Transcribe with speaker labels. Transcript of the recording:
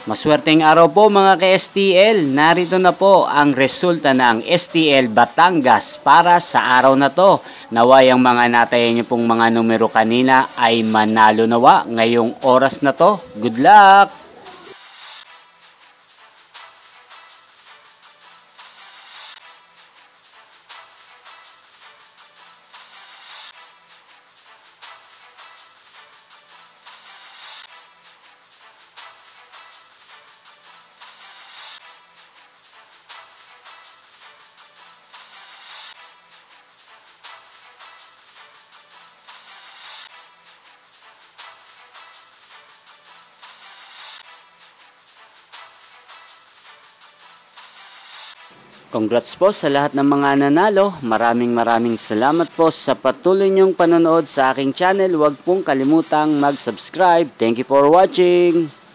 Speaker 1: Maswerteng araw po mga ka-STL. Narito na po ang resulta ng STL Batangas para sa araw na to. Naway ang mga natayan niyo pong mga numero kanina ay manalo nawa ngayong oras na to. Good luck! Congrats po sa lahat ng mga nanalo. Maraming salamat po sa patuloy niyong panonood sa aking channel. Huwag pong kalimutang mag-subscribe. Thank you for watching.